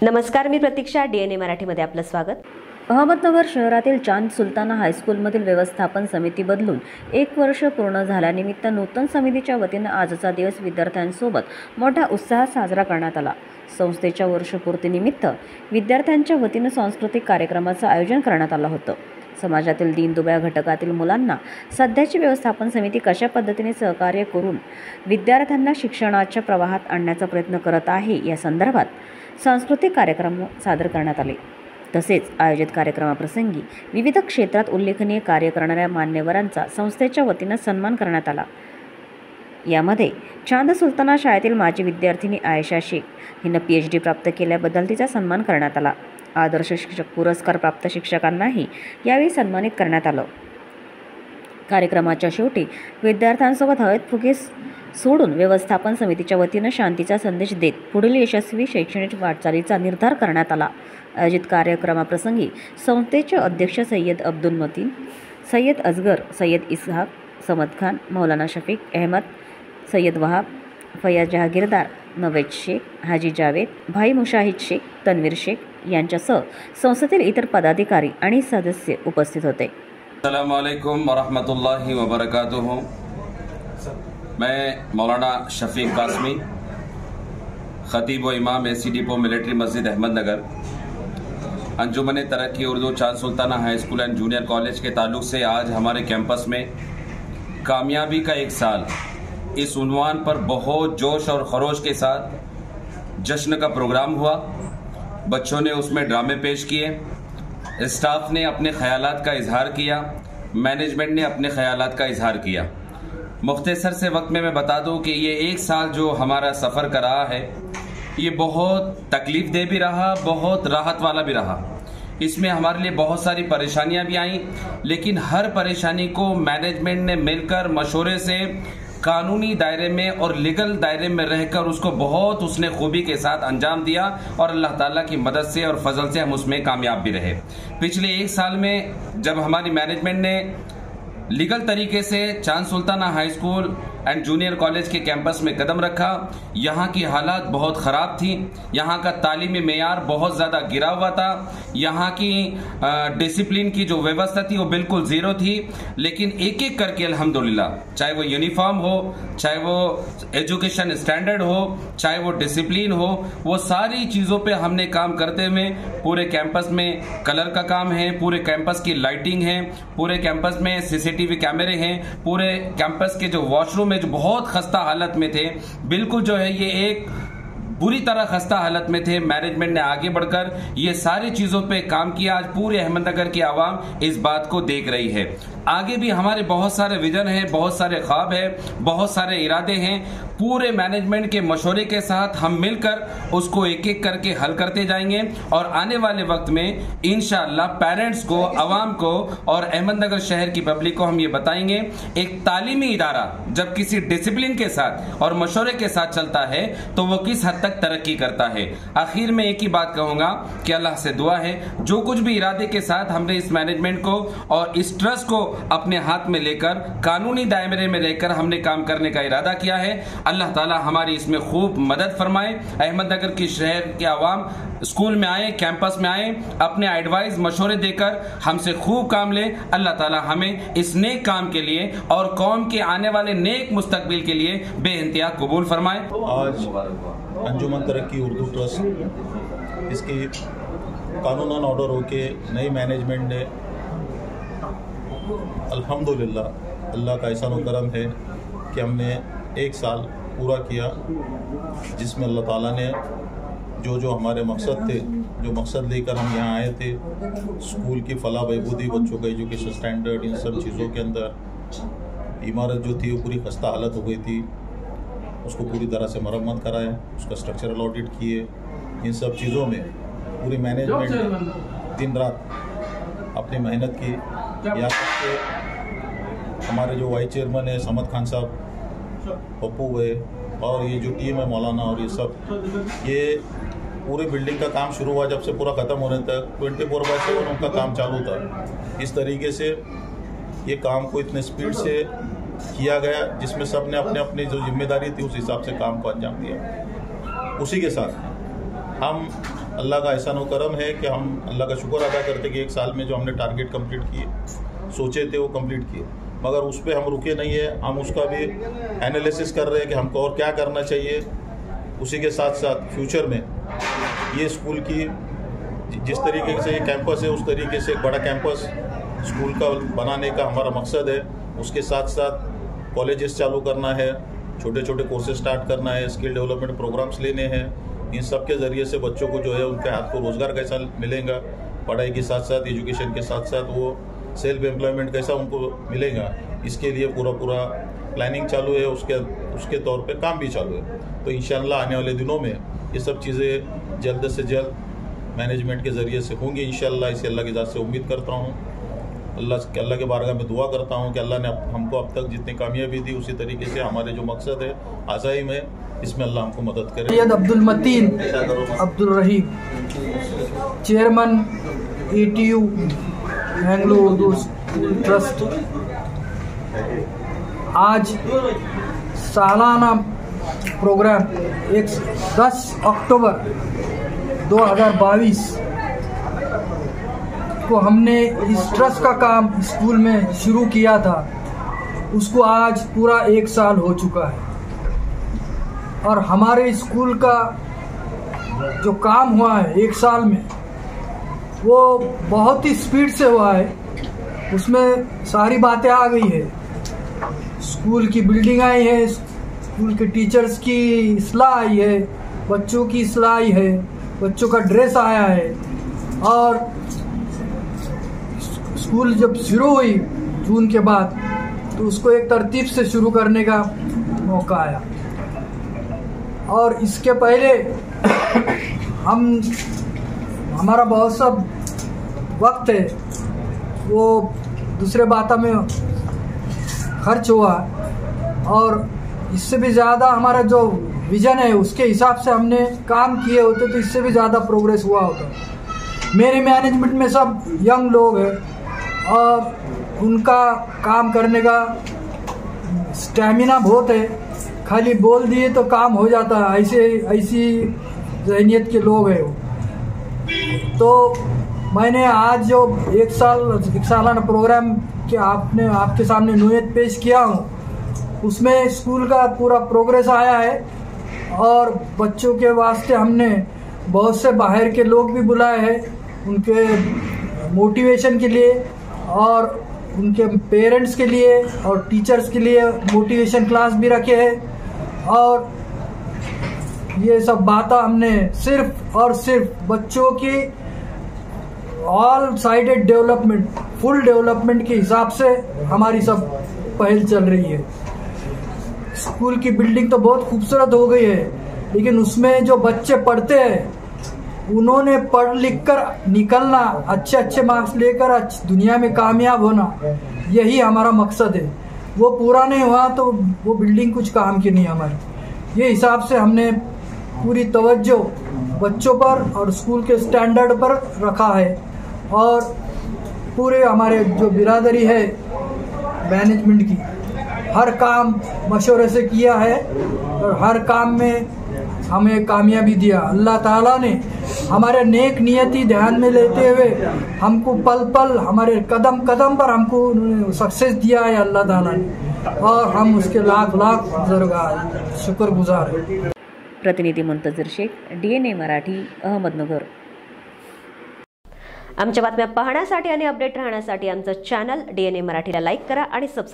नमस्कार, मी प्रतीक्षा. DNA मराठीमध्ये आपलं स्वागत. अहमदनगर शहरातील चांद सुलताना हायस्कूलमधील व्यवस्थापन समिती बदलून 1 वर्ष पूर्ण झाल्यानिमित्त नूतन समितीच्या वतीनं आजचा दिवस विद्यार्थ्यांसोबत मोठ्या उत्साहात साजरा करण्यात आला. संस्थेच्या वर्षपूर्तीनिमित्त विद्यार्थ्यांच्या वतीनं सांस्कृतिक कार्यक्रमाचं आयोजन करण्यात आलं होतं. समाजातील दीनदुबळ्या घटकातील मुलांना सध्याची व्यवस्थापन समिती कशा पद्धतीने सहकार्य करून विद्यार्थ्यांना शिक्षणाच्या प्रवाहात आणण्याचा प्रयत्न करत आहे या संदर्भात सांस्कृतिक कार्यक्रम सादर करण्यात आले. तसेच आयोजित कार्यक्रमाप्रसंगी विविध क्षेत्रात उल्लेखनीय कार्य करणाऱ्या मान्यवरांचा संस्थेच्या वतीनं सन्मान करण्यात आला. यामध्ये चांद सुलताना शाळेतील माजी विद्यार्थिनी आयशा शेख हिनं PhD प्राप्त केल्याबद्दल तिचा सन्मान करण्यात आला. आदर्श शिक्षक पुरस्कार प्राप्त शिक्षकांनाही यावेळी सन्मानित करण्यात आलं. कार्यक्रमाच्या शेवटी विद्यार्थ्यांसोबत हळद फुगे सोडून व्यवस्थापन समितीच्या वतीनं शांतीचा संदेश देत पुढील यशस्वी शैक्षणिक वाटचालीचा निर्धार करण्यात आला. आयोजित कार्यक्रमाप्रसंगी संस्थेचे अध्यक्ष सय्यद अब्दुल मतीन, सय्यद असगर, सय्यद इसहाक, समद खान, मौलाना शफीक अहमद, सय्यद वहाब, फयाज जहागीरदार, नवेद शेख, हाजी जावेद, भाई मुशाहिद शेख, तन्वीर शेख यांच्यासह संस्थेतील इतर पदाधिकारी आणि सदस्य उपस्थित होते. अस्सलामु अलैकुम वरहमतुल्लाहि वबरकातुहू. मैं मौलाना शफीक कासमी, खतीब व इमाम AC डिपो मिलिट्री मस्जिद अहमदनगर, अंजुमन तरक्की उर्दू चांद Sultana high school and junior college के ताल्लुक से आज हमारे कैंपस में कामयाबी का एक साल इस उन्वान पर बहुत जोश और खरोश के साथ जश्न का प्रोग्राम हुआ. बच्चों ने उसमें ड्रामे पेश किए, स्टाफ ने अपने ख्यालात का इजहार किया, मैनेजमेंट ने अपने ख्यालात का इजहार किया. मुख्तसर से वक्त में मैं बता दूं कि ये एक साल जो हमारा सफ़र कर रहा है ये बहुत तकलीफ दे भी रहा, बहुत राहत वाला भी रहा. इसमें हमारे लिए बहुत सारी परेशानियां भी आईं, लेकिन हर परेशानी को मैनेजमेंट ने मिलकर मशवरे से कानूनी दायरे में और लीगल दायरे में रहकर उसको बहुत उसने खूबी के साथ अंजाम दिया और अल्लाह ताला की मदद से और फजल से हम उसमें कामयाब भी रहे. पिछले एक साल में जब हमारी मैनेजमेंट ने लीगल तरीके से चांद Sultana high school and junior college के कैंपस में कदम रखा, यहाँ की हालात बहुत ख़राब थी. यहाँ का तालीमी मेयार बहुत ज़्यादा गिरा हुआ था. यहाँ की डिसिप्लिन की जो व्यवस्था थी वो बिल्कुल ज़ीरो थी. लेकिन एक एक करके अल्हम्दुलिल्लाह, चाहे वो यूनिफॉर्म हो, चाहे वो एजुकेशन स्टैंडर्ड हो, चाहे वो डिसिप्लिन हो, वो सारी चीज़ों पे हमने काम करते हुए पूरे कैंपस में कलर का काम है, पूरे कैंपस की लाइटिंग है, पूरे कैंपस में CCTV कैमरे हैं, पूरे कैंपस के जो वॉशरूम जो बहुत खस्ता हालत में थे, बिल्कुल जो है ये एक बुरी तरह खस्ता हालत में थे. मैनेजमेंट ने आगे बढ़कर ये सारी चीजों पे काम किया. आज पूरे अहमदनगर की आवाम इस बात को देख रही है. आगे भी हमारे बहुत सारे विजन हैं, बहुत सारे ख्वाब हैं, बहुत सारे इरादे हैं. पूरे मैनेजमेंट के मशवरे के साथ हम मिलकर उसको एक एक करके हल करते जाएंगे और आने वाले वक्त में इंशाअल्लाह पेरेंट्स को, अवाम को और अहमदनगर शहर की पब्लिक को हम ये बताएंगे, एक तालीमी इदारा जब किसी डिसिप्लिन के साथ और मशवरे के साथ चलता है तो वो किस हद तक तरक्की करता है. आखिर में एक ही बात कहूंगा कि अल्लाह से दुआ है, जो कुछ भी इरादे के साथ हमने इस मैनेजमेंट को और इस ट्रस्ट को अपने हाथ में लेकर कानूनी दायरे में रहकर हमने काम करने का इरादा किया है, अल्लाह ताला हमारी इसमें खूब मदद फरमाए. अहमदनगर की शहर के आवाम स्कूल में आए, कैंपस में आए, अपने एडवाइस मशवरे देकर हमसे खूब काम ले. अल्लाह ताला हमें इस नेक काम के लिए और कौम के आने वाले नेक मुस्तकबिल के लिए बेइंतहा कबूल फरमाए. आज अंजुमन तरक्की उर्दू ट्रस्ट, इसकी कानूनन ऑर्डर होके नई मैनेजमेंट ने अल्हम्दुलिल्लाह, अल्लाह का एहसान व करम है कि हमने एक साल पूरा किया, जिसमें अल्लाह ताला ने जो हमारे मकसद थे, जो मकसद लेकर हम यहाँ आए थे, स्कूल की फलाह बहबूदी, बच्चों का एजुकेशन स्टैंडर्ड, इन सब चीज़ों के अंदर इमारत जो थी वो पूरी खस्ता हालत हो गई थी, उसको पूरी तरह से मरम्मत कराया, उसका स्ट्रक्चरल ऑडिट किए. इन सब चीज़ों में पूरी मैनेजमेंट ने दिन रात अपनी मेहनत की. यहाँ तक के हमारे जो वाइस चेयरमैन है समद खान साहब, पप्पू है, और ये जो टीम है मौलाना और ये सब, ये पूरी बिल्डिंग का काम शुरू हुआ जब से पूरा ख़त्म होने तक 24/7 उनका काम चालू था. इस तरीके से ये काम को इतने स्पीड से किया गया जिसमें सब ने अपने अपनी जो जिम्मेदारी थी उस हिसाब से काम को अंजाम दिया. उसी के साथ हम अल्लाह का एहसान व करम है कि हम अल्लाह का शुक्र अदा करते कि 1 साल में जो हमने टारगेट कंप्लीट किए, सोचे थे वो कंप्लीट किए, मगर उस पर हम रुके नहीं है। हम उसका भी एनालिसिस कर रहे हैं कि हमको और क्या करना चाहिए। उसी के साथ साथ फ्यूचर में ये स्कूल की जिस तरीके से कैंपस है उस तरीके से एक बड़ा कैंपस स्कूल का बनाने का हमारा मकसद है। उसके साथ साथ कॉलेजेस चालू करना है, छोटे छोटे कोर्सेज स्टार्ट करना है, स्किल डेवलपमेंट प्रोग्राम्स लेने हैं। इन सब के ज़रिए से बच्चों को जो है उनके हाथ को रोज़गार कैसा मिलेगा, पढ़ाई के साथ साथ एजुकेशन के साथ साथ वो सेल्फ एम्प्लॉयमेंट कैसा उनको मिलेगा, इसके लिए पूरा प्लानिंग चालू है। उसके तौर पे काम भी चालू है। तो इंशाअल्लाह आने वाले दिनों में ये सब चीज़ें जल्द से जल्द मैनेजमेंट के ज़रिए से होंगी इंशाअल्लाह। इसे अल्लाह की ज़ात से उम्मीद करता हूँ। अल्लाह के बारगाह में दुआ करता हूँ कि अल्लाह ने हमको अब तक जितनी कामयाबी दी उसी तरीके से हमारे जो मकसद है आज़ाइम है इसमें अल्लाह हमको मदद करे। Syed Abdul Mateen Abdul Rahim, chairman ATU Anglo Urdu school trust, आज सालाना प्रोग्राम 10 अक्टूबर 2022 को हमने इस ट्रस्ट का काम स्कूल में शुरू किया था, उसको आज पूरा 1 साल हो चुका है। और हमारे स्कूल का जो काम हुआ है 1 साल में वो बहुत ही स्पीड से हुआ है। उसमें सारी बातें आ गई है, स्कूल की बिल्डिंग आई है, स्कूल के टीचर्स की इस्लाह आई है, बच्चों की इस्लाह आई है, बच्चों का ड्रेस आया है। और स्कूल जब शुरू हुई जून के बाद तो उसको एक तरतीब से शुरू करने का मौका आया। और इसके पहले हमारा बहुत सा वक्त है वो दूसरे बातों में खर्च हुआ, और इससे भी ज़्यादा हमारा जो विजन है उसके हिसाब से हमने काम किए होते तो इससे भी ज़्यादा प्रोग्रेस हुआ होता। मेरे मैनेजमेंट में सब यंग लोग हैं और उनका काम करने का स्टैमिना बहुत है, खाली बोल दिए तो काम हो जाता है, ऐसी ज़हनियत के लोग हैं वो। तो मैंने आज जो 1 सालाना प्रोग्राम के आपके सामने नुयत पेश किया हूँ, उसमें स्कूल का पूरा प्रोग्रेस आया है। और बच्चों के वास्ते हमने बहुत से बाहर के लोग भी बुलाए हैं उनके मोटिवेशन के लिए, और उनके पेरेंट्स के लिए और टीचर्स के लिए मोटिवेशन क्लास भी रखे हैं। और ये सब बातें हमने सिर्फ और सिर्फ बच्चों की all sided development, full development के हिसाब से हमारी सब पहल चल रही है। स्कूल की बिल्डिंग तो बहुत खूबसूरत हो गई है, लेकिन उसमें जो बच्चे पढ़ते हैं उन्होंने पढ़ लिख कर निकलना, अच्छे मार्क्स लेकर दुनिया में कामयाब होना, यही हमारा मकसद है। वो पूरा नहीं हुआ तो वो बिल्डिंग कुछ काम की नहीं हमारी। ये हिसाब से हमने पूरी तवज्जो बच्चों पर और स्कूल के स्टैंडर्ड पर रखा है। और पूरे हमारे जो बिरादरी है मैनेजमेंट की, हर काम मशवरे से किया है और हर काम में हमें कामयाबी दिया। अल्लाह ताला ने हमारे नेक नियति ध्यान में लेते हुए हमको पल पल, हमारे कदम कदम पर हमको सक्सेस दिया है अल्लाह ताला ने, और हम उसके लाख शुक्रगुजार हैं। प्रतिनिधी मुंतजर शेख, DNA मराठी, अहमदनगर। आमच्या बातम्या पाहण्यासाठी आणि अपडेट राहण्यासाठी आमचं चॅनल DNA मराठीला लाईक करा आणि सबस्क्राईब